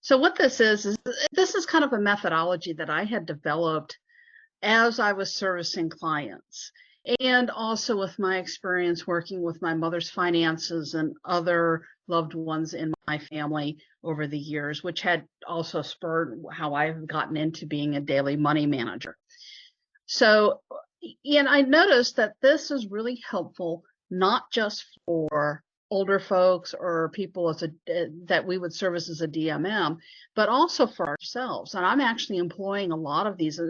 So what this is kind of a methodology that I had developed as I was servicing clients, and also with my experience working with my mother's finances and other loved ones in my family over the years, which had also spurred how I've gotten into being a daily money manager. So, and I noticed that this is really helpful, not just for older folks or people that we would service as a DMM, but also for ourselves. And I'm actually employing a lot of these,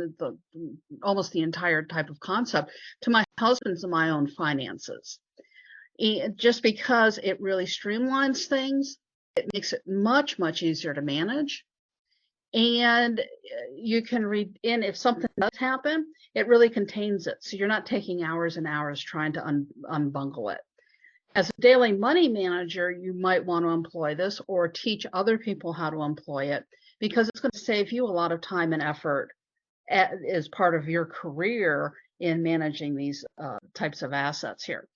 almost the entire type of concept to my husband's and my own finances. Just because it really streamlines things, it makes it much, much easier to manage. And you can read in if something does happen, it really contains it. So you're not taking hours and hours trying to unbungle it. As a daily money manager, you might want to employ this or teach other people how to employ it, because it's going to save you a lot of time and effort as part of your career in managing these types of assets here.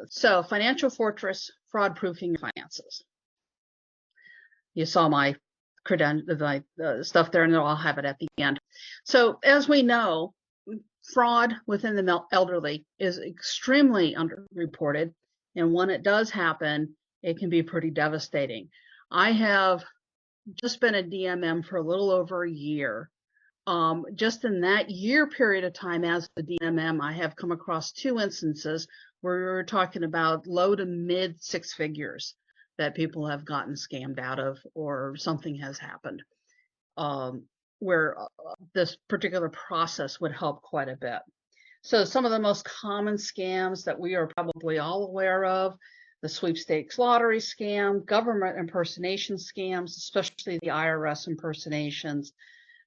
So Financial Fortress, fraud proofing your finances. You saw my stuff there, and I'll have it at the end. So as we know, fraud within the elderly is extremely underreported, and when it does happen, it can be pretty devastating. I have just been a DMM for a little over a year. Just in that year period of time as the DMM, I have come across 2 instances where we're talking about low to mid 6 figures that people have gotten scammed out of, or something has happened, where this particular process would help quite a bit. So some of the most common scams that we are probably all aware of: the sweepstakes lottery scam, government impersonation scams, especially the IRS impersonations,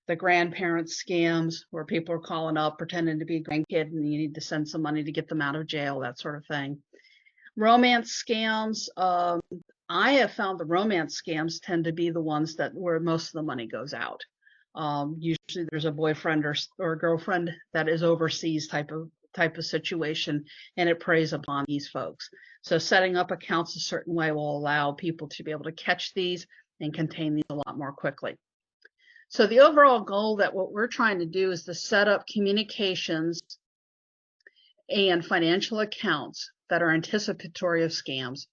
the grandparent scams where people are calling up pretending to be a grandkid and you need to send some money to get them out of jail, that sort of thing. Romance scams. I have found the romance scams tend to be the ones that where most of the money goes out. Usually there's a boyfriend or a girlfriend that is overseas type of situation, and it preys upon these folks. So setting up accounts a certain way will allow people to be able to catch these and contain these a lot more quickly. So the overall goal that what we're trying to do is to set up communications and financial accounts that are anticipatory of scams.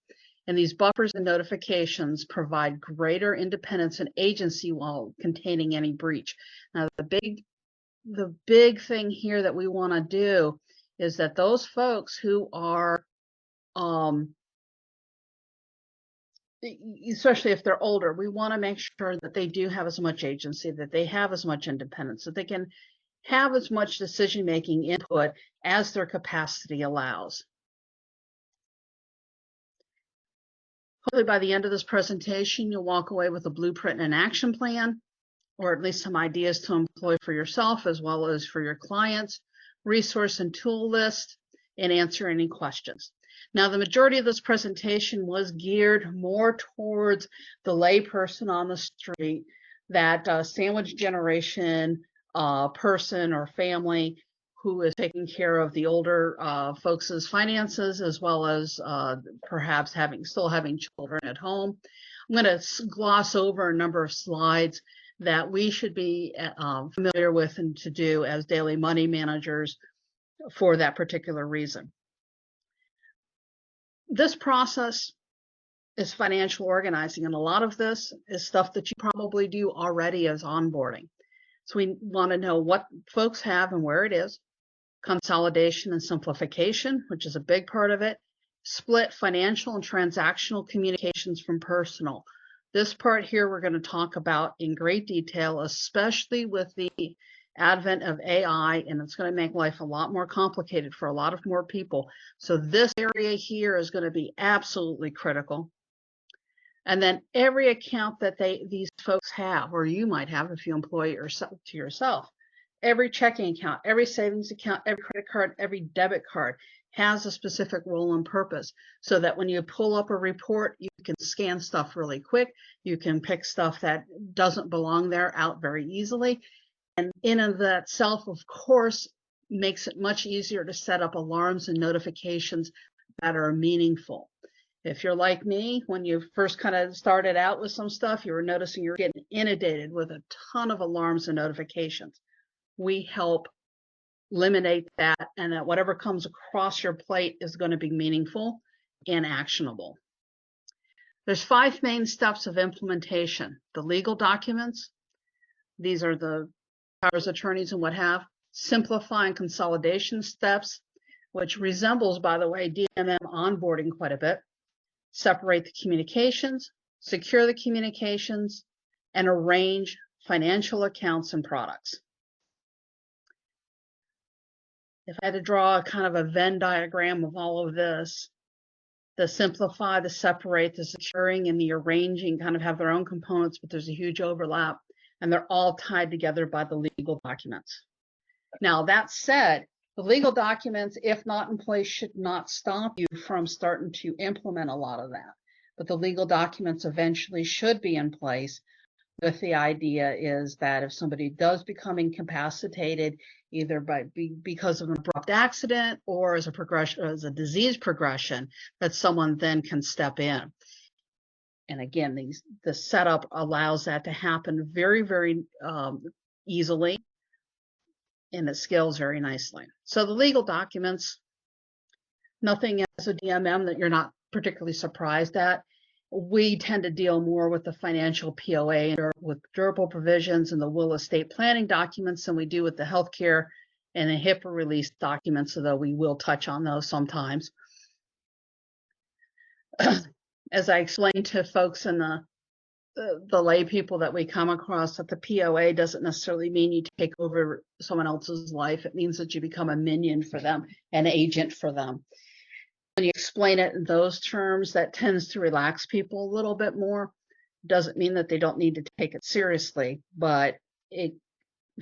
And these buffers and notifications provide greater independence and agency while containing any breach. Now, the big thing here that we want to do is that those folks who are, especially if they're older, we want to make sure that they do have as much agency, that they have as much independence, that they can have as much decision-making input as their capacity allows. Hopefully by the end of this presentation, you'll walk away with a blueprint and an action plan, or at least some ideas to employ for yourself as well as for your clients, resource and tool list, and answer any questions. Now, the majority of this presentation was geared more towards the layperson on the street, that sandwich generation person or family who is taking care of the older folks' finances, as well as perhaps still having children at home. I'm going to gloss over a number of slides that we should be familiar with and to do as daily money managers for that particular reason. This process is financial organizing, and a lot of this is stuff that you probably do already as onboarding. So we want to know what folks have and where it is. Consolidation and simplification, which is a big part of it. Split financial and transactional communications from personal. This part here we're going to talk about in great detail, especially with the advent of AI, and it's going to make life a lot more complicated for a lot of more people. So this area here is going to be absolutely critical. And then every account that these folks have, or you might have if you employ yourself, every checking account, every savings account, every credit card, every debit card has a specific role and purpose, so that when you pull up a report, you can scan stuff really quick. You can pick stuff that doesn't belong there out very easily. And in and of that itself, of course, makes it much easier to set up alarms and notifications that are meaningful. If you're like me, when you first kind of started out with some stuff, you were noticing you're getting inundated with a ton of alarms and notifications. We help eliminate that, and that whatever comes across your plate is going to be meaningful and actionable. There's 5 main steps of implementation. The legal documents, these are the powers of attorneys and what have. Simplify and consolidation steps, which resembles, by the way, DMM onboarding quite a bit. Separate the communications, secure the communications, and arrange financial accounts and products. If I had to draw kind of a Venn diagram of all of this, the simplify, the separate, the securing, and the arranging kind of have their own components, but there's a huge overlap, and they're all tied together by the legal documents. Now, that said, the legal documents, if not in place, should not stop you from starting to implement a lot of that. But the legal documents eventually should be in place, with the idea is that if somebody does become incapacitated, either because of an abrupt accident or as a progression, as a disease progression, that someone then can step in. And again, the setup allows that to happen very, very easily, and it scales very nicely. So the legal documents, nothing as a DMM that you're not particularly surprised at. We tend to deal more with the financial POA or with durable provisions and the will estate planning documents than we do with the healthcare and the HIPAA release documents, although we will touch on those sometimes. As I explained to folks in the lay people that we come across, that the POA doesn't necessarily mean you take over someone else's life. It means that you become a minion for them, an agent for them. When you explain it in those terms, that tends to relax people a little bit more. Doesn't mean that they don't need to take it seriously, but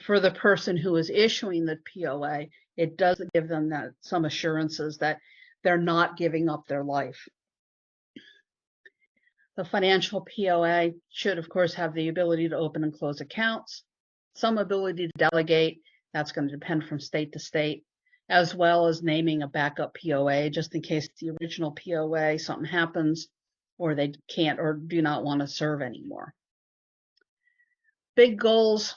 for the person who is issuing the POA, it does give them that some assurances that they're not giving up their life. The financial POA should, of course, have the ability to open and close accounts, some ability to delegate. That's going to depend from state to state, as well as naming a backup POA just in case the original POA, something happens, or they can't or do not want to serve anymore. Big goals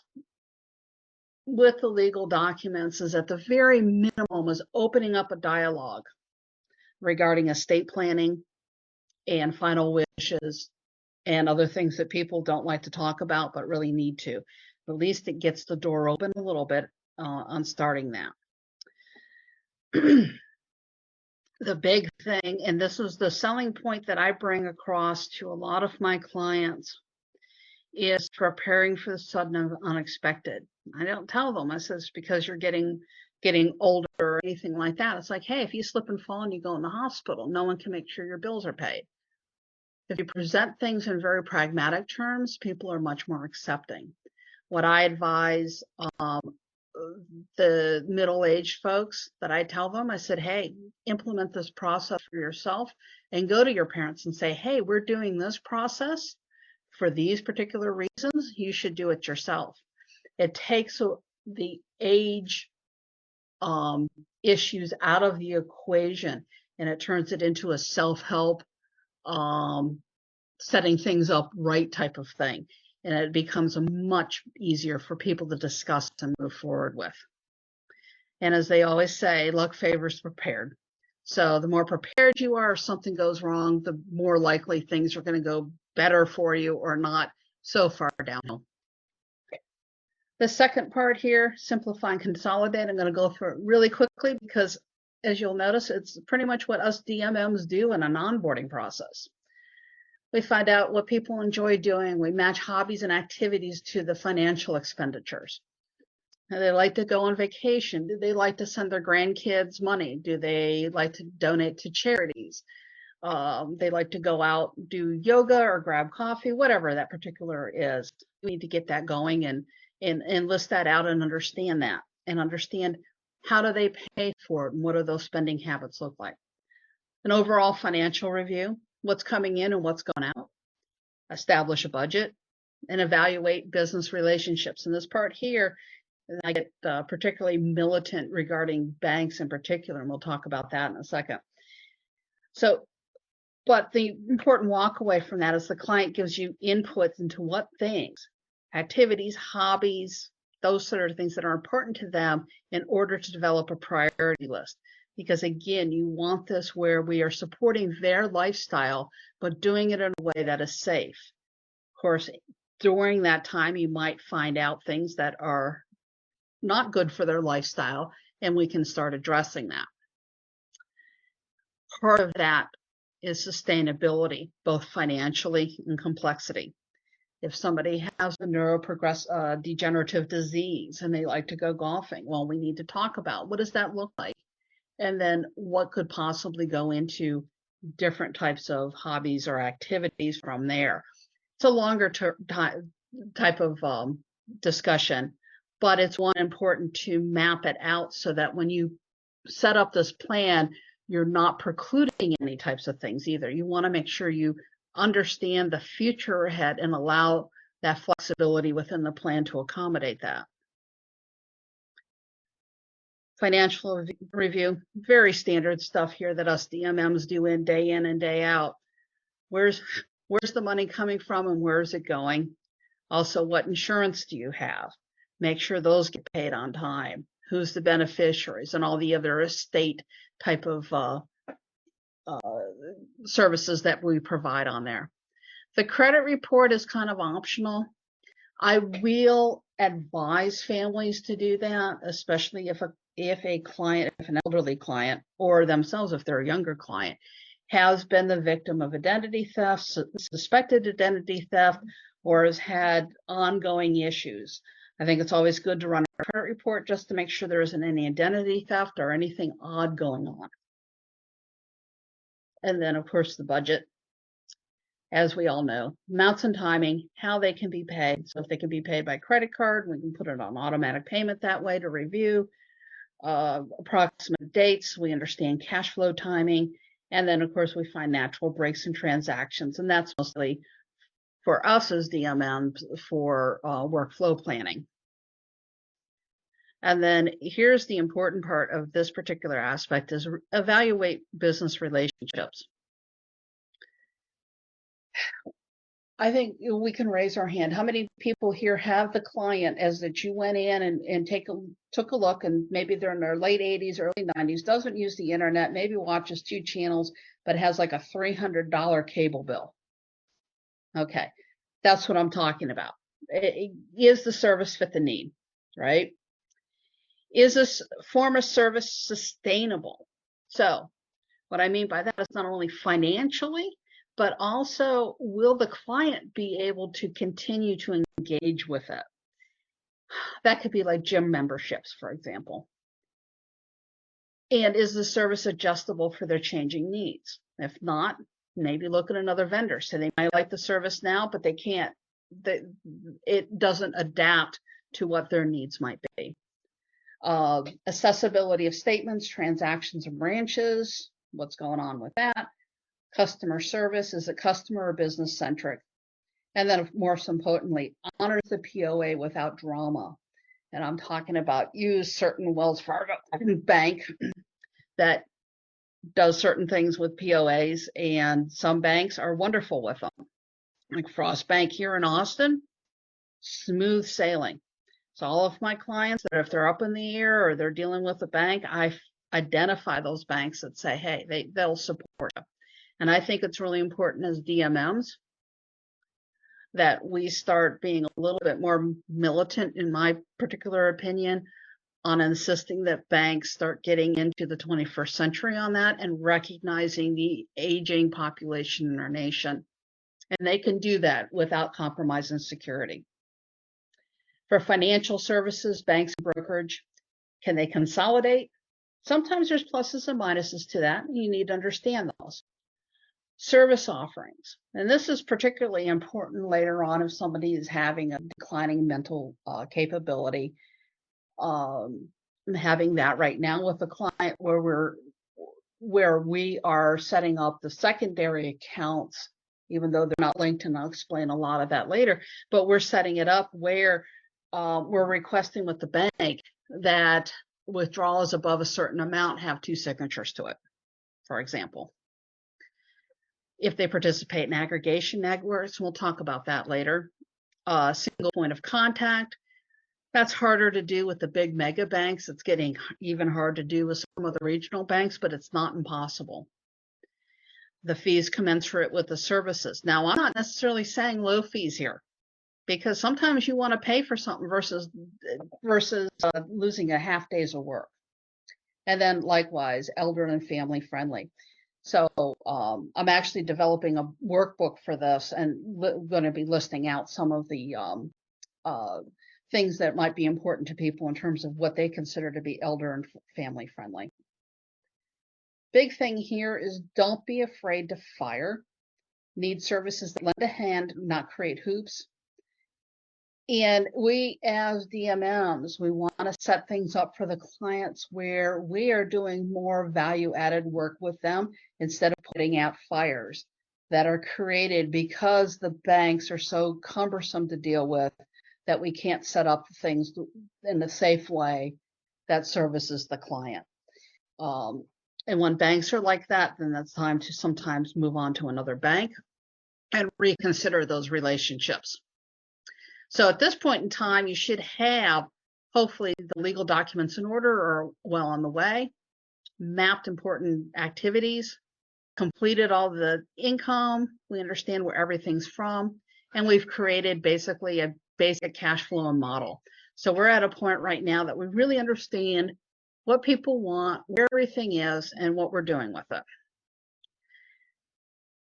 with the legal documents is at the very minimum is opening up a dialogue regarding estate planning and final wishes and other things that people don't like to talk about but really need to. At least it gets the door open a little bit on starting that. The big thing, and this is the selling point that I bring across to a lot of my clients, is preparing for the sudden and unexpected. I don't tell them, I says, because you're getting older or anything like that. It's like, hey, if you slip and fall and you go in the hospital, no one can make sure your bills are paid. If you present things in very pragmatic terms, people are much more accepting. What I advise the middle-aged folks that I tell them, I said, hey, implement this process for yourself and go to your parents and say, hey, we're doing this process for these particular reasons. You should do it yourself. It takes the age issues out of the equation, and it turns it into a self-help, setting things up right type of thing. And it becomes much easier for people to discuss and move forward with. And as they always say, luck favors prepared. So the more prepared you are if something goes wrong, the more likely things are going to go better for you or not so far downhill. The second part here, simplify and consolidate. I'm going to go through it really quickly because, as you'll notice, it's pretty much what us DMMs do in an onboarding process. We find out what people enjoy doing. We match hobbies and activities to the financial expenditures. Do they like to go on vacation? Do they like to send their grandkids money? Do they like to donate to charities? They like to go out, do yoga or grab coffee, whatever that particular is. We need to get that going and list that out and understand that, and understand how do they pay for it and what do those spending habits look like. An overall financial review, what's coming in and what's going out. Establish a budget and evaluate business relationships. And this part here, I get particularly militant regarding banks in particular, and we'll talk about that in a second. So But the important walk away from that is the client gives you inputs into what things, activities, hobbies, those sort of things that are important to them in order to develop a priority list. Because again, you want this where we are supporting their lifestyle, but doing it in a way that is safe. Of course, during that time, you might find out things that are not good for their lifestyle, and we can start addressing that. Part of that is sustainability, both financially and complexity. If somebody has a degenerative disease and they like to go golfing, well, we need to talk about what does that look like? And then what could possibly go into different types of hobbies or activities from there. It's a longer type of discussion, but it's one important to map it out so that when you set up this plan, you're not precluding any types of things either. You want to make sure you understand the future ahead and allow that flexibility within the plan to accommodate that. Financial review, very standard stuff here that us DMMs do in and day out. Where's the money coming from and where is it going? Also, what insurance do you have? Make sure those get paid on time. Who's the beneficiaries and all the other estate type of services that we provide on there. The credit report is kind of optional. I will advise families to do that, especially if an elderly client, or themselves if they're a younger client, has been the victim of identity theft, suspected identity theft, or has had ongoing issues. I think it's always good to run a credit report just to make sure there isn't any identity theft or anything odd going on. And then, of course, the budget, as we all know, amounts and timing, how they can be paid. So if they can be paid by credit card, we can put it on automatic payment that way to review. Approximate dates, we understand cash flow timing. And then, of course, we find natural breaks in transactions. And that's mostly for us as DMMs for workflow planning. And then here's the important part of this particular aspect is evaluate business relationships. I think we can raise our hand. How many people here have the client as that you went in and took a look, and maybe they're in their late 80s, early 90s, doesn't use the internet, maybe watches 2 channels, but has like a $300 cable bill? Okay, that's what I'm talking about. Is the service fit the need, right? Is this form of service sustainable? So what I mean by that is not only financially, but also will the client be able to continue to engage with it? That could be like gym memberships, for example. And is the service adjustable for their changing needs? If not, maybe look at another vendor. So they might like the service now, but they can't, it doesn't adapt to what their needs might be. Accessibility of statements, transactions, and branches, what's going on with that? Customer service, is it customer or business centric? And then more importantly, honors the POA without drama. And I'm talking about use certain Wells Fargo bank that does certain things with POAs, and some banks are wonderful with them. Like Frost Bank here in Austin, smooth sailing. So all of my clients that if they're up in the air or they're dealing with a bank, I identify those banks that say, hey, they'll support you. And I think it's really important as DMMs that we start being a little bit more militant, in my particular opinion, on insisting that banks start getting into the 21st century on that and recognizing the aging population in our nation. And they can do that without compromising security. For financial services, banks and brokerage, can they consolidate? Sometimes there's pluses and minuses to that. You need to understand those. Service offerings, and this is particularly important later on if somebody is having a declining mental capability. I'm having that right now with a client where we are setting up the secondary accounts, even though they're not linked, and I'll explain a lot of that later, but we're setting it up where we're requesting with the bank that withdrawals above a certain amount have 2 signatures to it, for example. if they participate in aggregation networks. We'll talk about that later. Single point of contact. That's harder to do with the big mega banks. It's getting even hard to do with some of the regional banks, but it's not impossible. The fees commensurate with the services. Now, I'm not necessarily saying low fees here, because sometimes you want to pay for something versus losing a half days of work. And then likewise, elder and family friendly. So I'm actually developing a workbook for this, and going to be listing out some of the things that might be important to people in terms of what they consider to be elder and family friendly. Big thing here is don't be afraid to fire. Need services that lend a hand, not create hoops. And we as DMMs, we want to set things up for the clients where we are doing more value added work with them instead of putting out fires that are created because the banks are so cumbersome to deal with that we can't set up things in a safe way that services the client. And when banks are like that, then that's time to sometimes move on to another bank and reconsider those relationships. So at this point in time, you should have, hopefully, the legal documents in order or well on the way, mapped important activities, completed all the income, we understand where everything's from, and we've created basically a basic cash flow model. So we're at a point right now that we really understand what people want, where everything is, and what we're doing with it.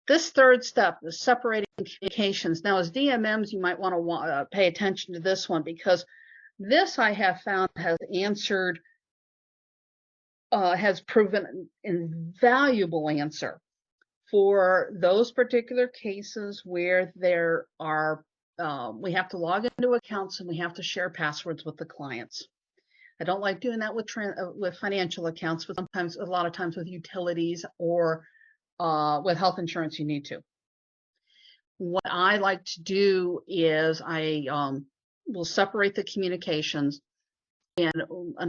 This third step is separating communications. Now, as DMMs, you might want to pay attention to this one, because this I have found has answered, has proven an invaluable answer for those particular cases where there are, we have to log into accounts and we have to share passwords with the clients. I don't like doing that with financial accounts, but sometimes, a lot of times with utilities or with health insurance, you need to. What I like to do is I will separate the communications, and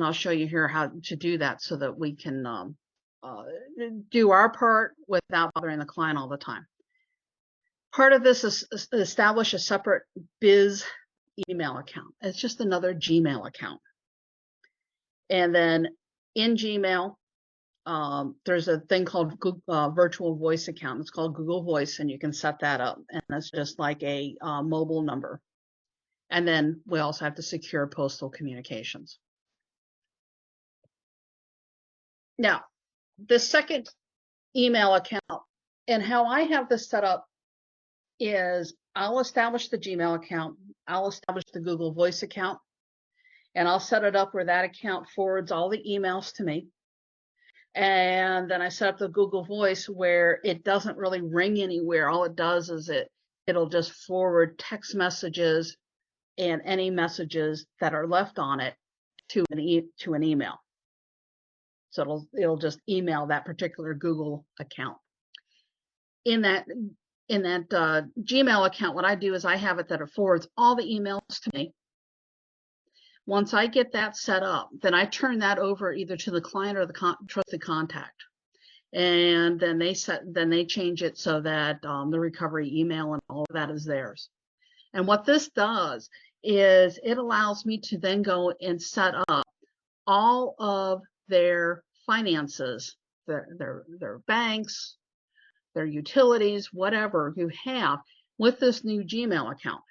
I'll show you here how to do that so that we can do our part without bothering the client all the time. Part of this is establish a separate biz email account. It's just another Gmail account. And then in Gmail, there's a thing called Google, virtual voice account. It's called Google Voice, and you can set that up. And it's just like a mobile number. And then we also have to secure postal communications. Now, the second email account, and how I have this set up is I'll establish the Gmail account, I'll establish the Google Voice account, and I'll set it up where that account forwards all the emails to me. And then I set up the Google Voice where it doesn't really ring anywhere. All it does is it'll just forward text messages and any messages that are left on it to an email. So it'll just email that particular Google account. In that Gmail account, what I do is I have it that it forwards all the emails to me. Once I get that set up, then I turn that over either to the client or the trusted contact, and then they change it so that the recovery email and all of that is theirs. And what this does is it allows me to then go and set up all of their finances, their banks, their utilities, whatever you have, with this new Gmail account.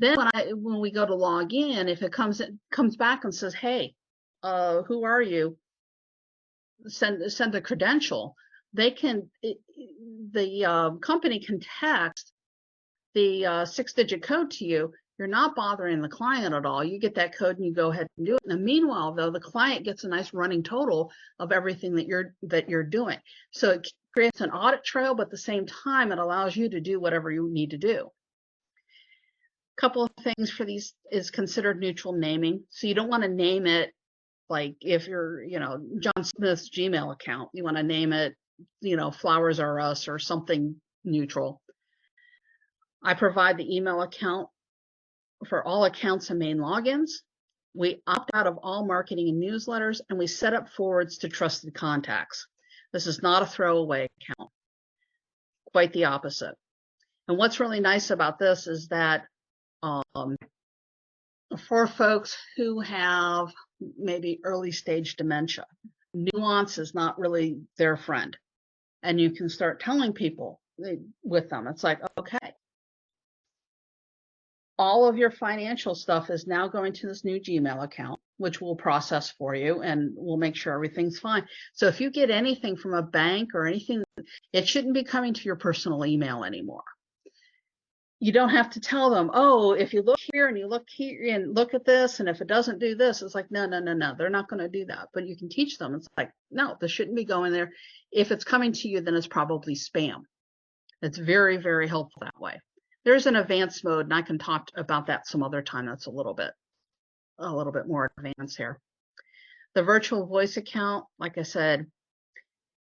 Then when we go to log in, if it comes back and says, "Hey, who are you?" Send the credential. The company can text the 6-digit code to you. You're not bothering the client at all. You get that code and you go ahead and do it. And meanwhile, though, the client gets a nice running total of everything that you're doing. So it creates an audit trail, but at the same time, it allows you to do whatever you need to do. Couple of things for these is considered neutral naming. So you don't want to name it like if you're, John Smith's Gmail account, you want to name it, Flowers R Us or something neutral. I provide the email account for all accounts and main logins. We opt out of all marketing and newsletters, and we set up forwards to trusted contacts. This is not a throwaway account. quite the opposite. And what's really nice about this is that for folks who have maybe early stage dementia, nuance is not really their friend. And you can start telling people with them, it's like, okay, all of your financial stuff is now going to this new Gmail account, which we'll process for you and we'll make sure everything's fine. So if you get anything from a bank or anything, it shouldn't be coming to your personal email anymore. You don't have to tell them, oh, if you look here and you look here and look at this, and if it doesn't do this, it's like, no, they're not going to do that. But you can teach them. It's like, no, this shouldn't be going there. If it's coming to you, then it's probably spam. It's very, very helpful that way. There's an advanced mode, and I can talk about that some other time. That's a little bit more advanced here. The virtual voice account, like I said,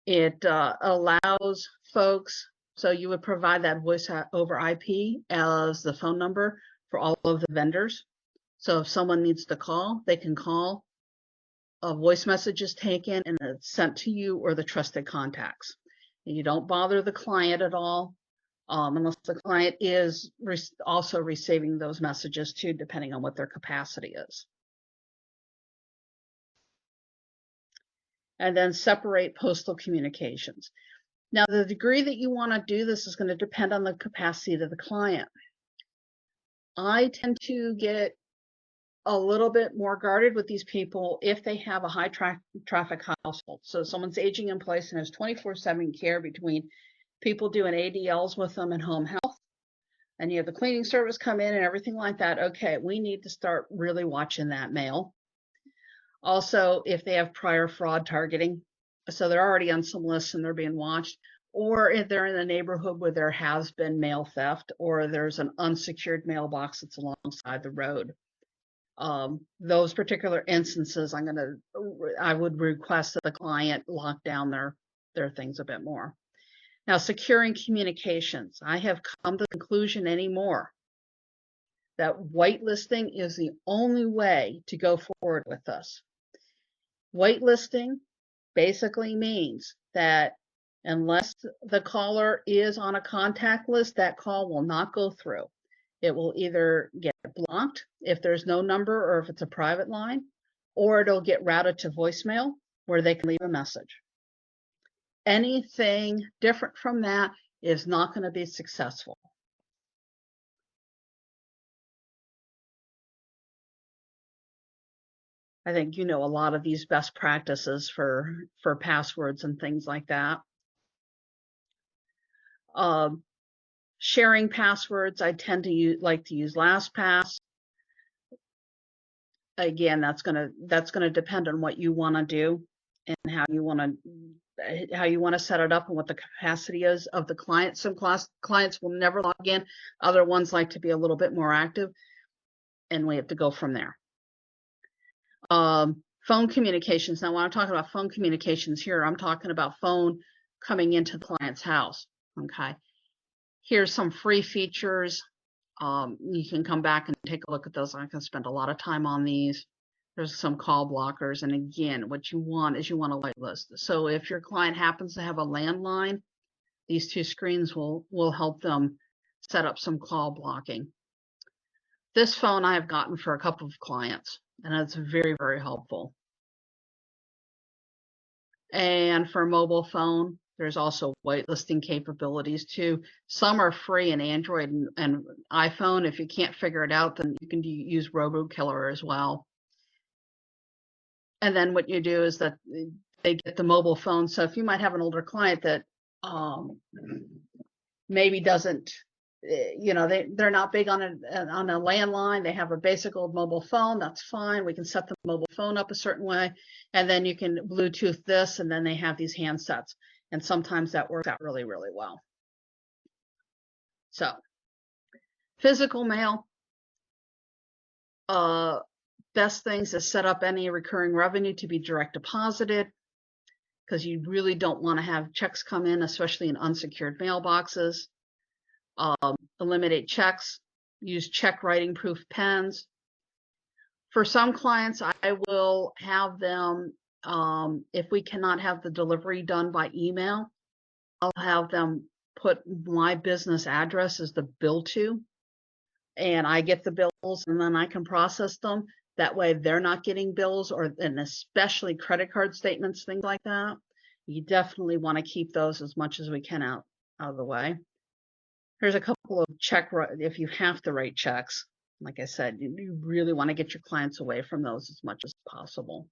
it allows folks, so you would provide that voice over IP as the phone number for all of the vendors. So if someone needs to call, they can call. A voice message is taken and it's sent to you or the trusted contacts. And you don't bother the client at all, unless the client is also receiving those messages too, depending on what their capacity is. And then separate postal communications. Now, the degree that you want to do this is going to depend on the capacity of the client. I tend to get a little bit more guarded with these people if they have a high traffic household. So someone's aging in place and has 24/7 care between people doing ADLs with them and home health, and you have the cleaning service come in and everything like that. Okay, we need to start really watching that mail. Also, if they have prior fraud targeting, so they're already on some lists and they're being watched, or if they're in a neighborhood where there has been mail theft or there's an unsecured mailbox that's alongside the road. Those particular instances, I would request that the client lock down their things a bit more. Now, securing communications. I have come to the conclusion anymore that whitelisting is the only way to go forward with this. Whitelisting basically means that unless the caller is on a contact list, that call will not go through. It will either get blocked if there's no number or if it's a private line, or it'll get routed to voicemail where they can leave a message. Anything different from that is not going to be successful. I think you know a lot of these best practices for passwords and things like that. Sharing passwords, I tend to like to use LastPass. Again, that's gonna depend on what you want to do and how you want to set it up and what the capacity is of the client. Some clients will never log in. Other ones like to be a little bit more active, and we have to go from there. Phone communications. Now, when I'm talking about phone communications here, I'm talking about phone coming into the client's house. Okay. Here's some free features. You can come back and take a look at those. I can spend a lot of time on these. There's some call blockers. And again, what you want is you want a whitelist. So if your client happens to have a landline, these two screens will help them set up some call blocking. This phone I have gotten for a couple of clients, and it's very, very helpful. And for mobile phone, there's also whitelisting capabilities too. Some are free in Android and iPhone. If you can't figure it out, then you can use RoboKiller as well. And then what you do is that they get the mobile phone. So if you might have an older client that maybe doesn't, they're not big on a landline. They have a basic old mobile phone. That's fine. We can set the mobile phone up a certain way, and then you can Bluetooth this, and then they have these handsets. And sometimes that works out really, really well. So, physical mail. Best things is set up any recurring revenue to be direct deposited, because you really don't want to have checks come in, especially in unsecured mailboxes. Eliminate checks. Use check writing proof pens. For some clients, I will have them, if we cannot have the delivery done by email, I'll have them put my business address as the bill to, and I get the bills and then I can process them. That way they're not getting bills, and especially credit card statements, things like that. You definitely want to keep those as much as we can out of the way. Here's a couple of if you have to write checks. Like I said, you really want to get your clients away from those as much as possible.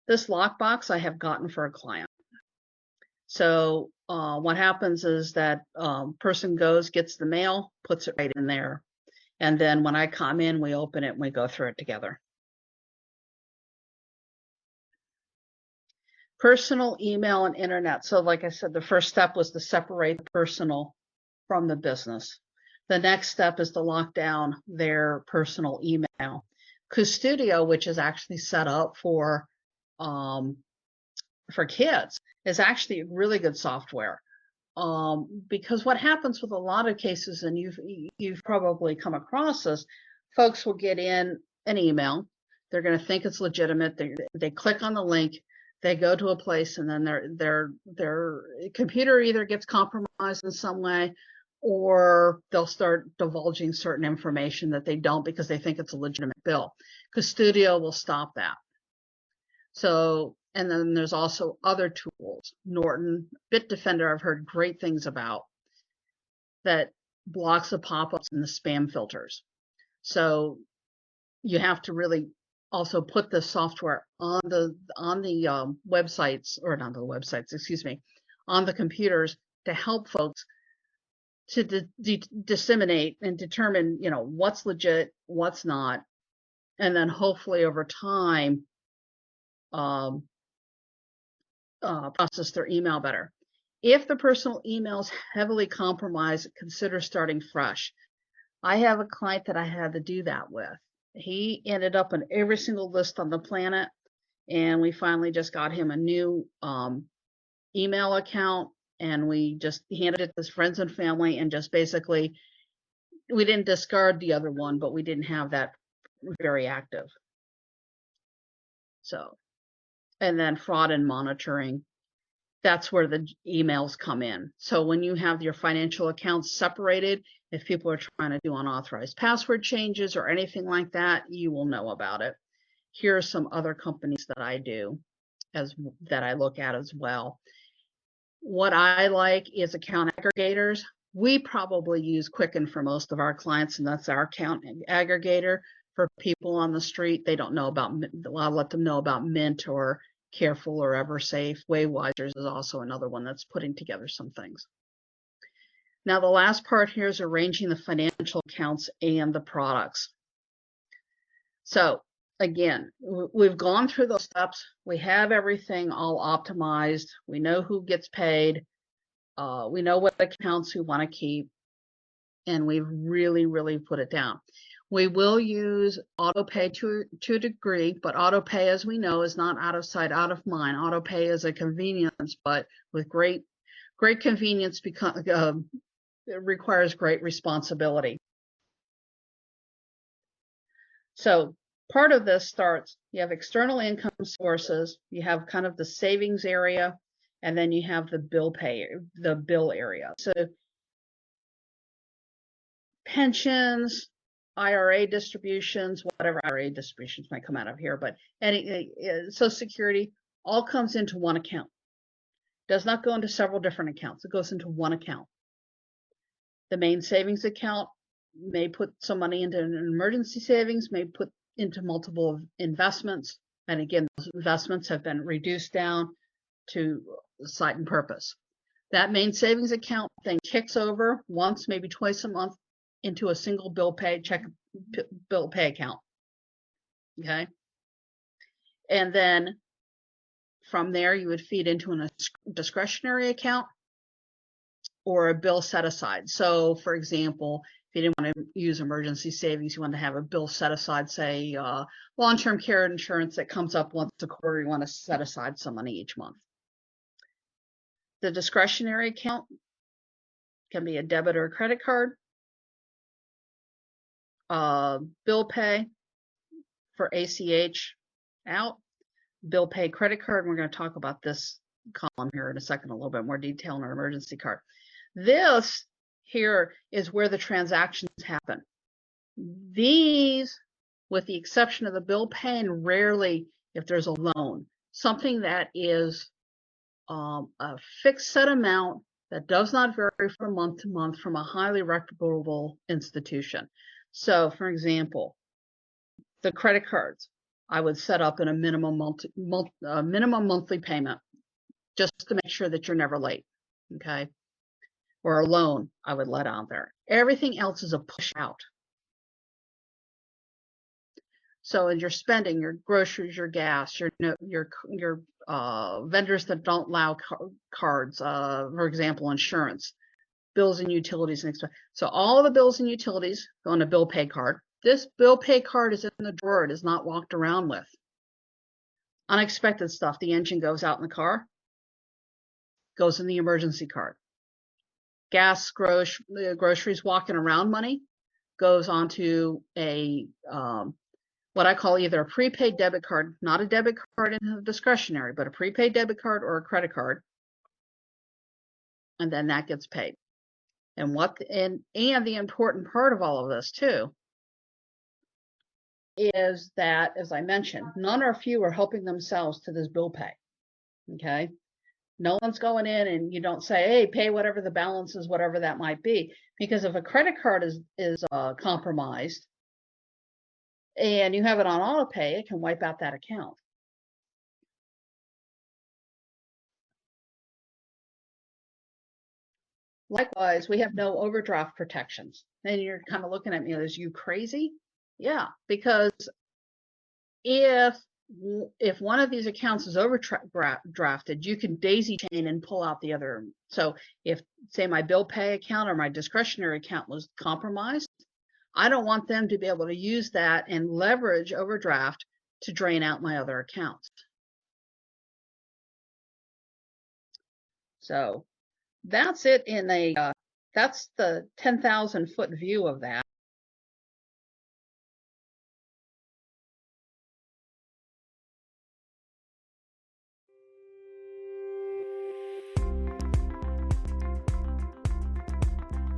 This lockbox I have gotten for a client. So what happens is that person goes, gets the mail, puts it right in there. And then when I come in, we open it and we go through it together. Personal, email, and internet. So like I said, the first step was to separate the personal from the business. The next step is to lock down their personal email. Qustodio, which is actually set up for kids, is actually really good software. Because what happens with a lot of cases, and you've probably come across this, folks will get in an email, they're going to think it's legitimate, they click on the link, they go to a place, and then their computer either gets compromised in some way, or they'll start divulging certain information that they don't because they think it's a legitimate bill. Qustodio will stop that. So, and then there's also other tools. Norton, Bitdefender, I've heard great things about, that blocks the pop-ups and the spam filters. So you have to really also put the software on the websites, or not the websites, excuse me, on the computers to help folks to disseminate and determine, what's legit, what's not, and then hopefully over time process their email better. If the personal email is heavily compromised, consider starting fresh. I have a client that I had to do that with. He ended up on every single list on the planet, and we finally just got him a new email account, and we just handed it to his friends and family, and just basically, we didn't discard the other one, but we didn't have that very active. So, and then fraud and monitoring, that's where the emails come in. So when you have your financial accounts separated, if people are trying to do unauthorized password changes or anything like that, you will know about it. Here are some other companies that I do, that I look at as well. What I like is account aggregators. We probably use Quicken for most of our clients, and that's our account aggregator. For people on the street, they don't know about, I'll let them know about Mint or Careful or EverSafe. Waywisers is also another one that's putting together some things. Now, the last part here is arranging the financial accounts and the products. So again, we've gone through those steps. We have everything all optimized. We know who gets paid. We know what accounts we want to keep. And we've really, really put it down. We will use AutoPay to a degree, but AutoPay, as we know, is not out of sight, out of mind. AutoPay is a convenience, but with great convenience, it requires great responsibility. So part of this starts, you have external income sources, you have kind of the savings area, and then you have the bill area. So pensions, IRA distributions, whatever IRA distributions might come out of here, but any Social Security all comes into one account. Does not go into several different accounts. It goes into one account. The main savings account may put some money into an emergency savings, may put into multiple investments. And again, those investments have been reduced down to site and purpose. That main savings account then kicks over once, maybe twice a month, into a single bill pay account. Okay. And then from there, you would feed into a discretionary account or a bill set aside. So for example, if you didn't want to use emergency savings, you want to have a bill set aside, say long-term care insurance that comes up once a quarter, you want to set aside some money each month. The discretionary account can be a debit or a credit card, bill pay for ACH out, bill pay credit card. And we're going to talk about this column here in a second, a little bit more detail on our emergency card. This here is where the transactions happen. These, with the exception of the bill pay and rarely if there's a loan, something that is a fixed set amount that does not vary from month to month from a highly reputable institution. So, for example, the credit cards, I would set up in a minimum monthly payment just to make sure that you're never late, okay? Or a loan I would let out there. Everything else is a push out. So in your spending, your groceries, your gas, your vendors that don't allow cards, for example, insurance, bills and utilities and expense. So all of the bills and utilities go on a bill pay card. This bill pay card is in the drawer. It is not walked around with. Unexpected stuff. The engine goes out in the car, goes in the emergency card. Gas, groceries, walking around money goes onto a what I call either a prepaid debit card, not a debit card in a discretionary, but a prepaid debit card or a credit card, and then that gets paid. And the important part of all of this too is that, as I mentioned, none or few are helping themselves to this bill pay. Okay, no one's going in and you don't say, hey, pay whatever the balance is, whatever that might be, because if a credit card is compromised and you have it on auto pay, it can wipe out that account. Likewise, we have no overdraft protections. And you're kind of looking at me as, you crazy? Yeah, because if one of these accounts is overdrafted, you can daisy chain and pull out the other. So if, say, my bill pay account or my discretionary account was compromised, I don't want them to be able to use that and leverage overdraft to drain out my other accounts. So that's it in a, that's the 10,000 foot view of that.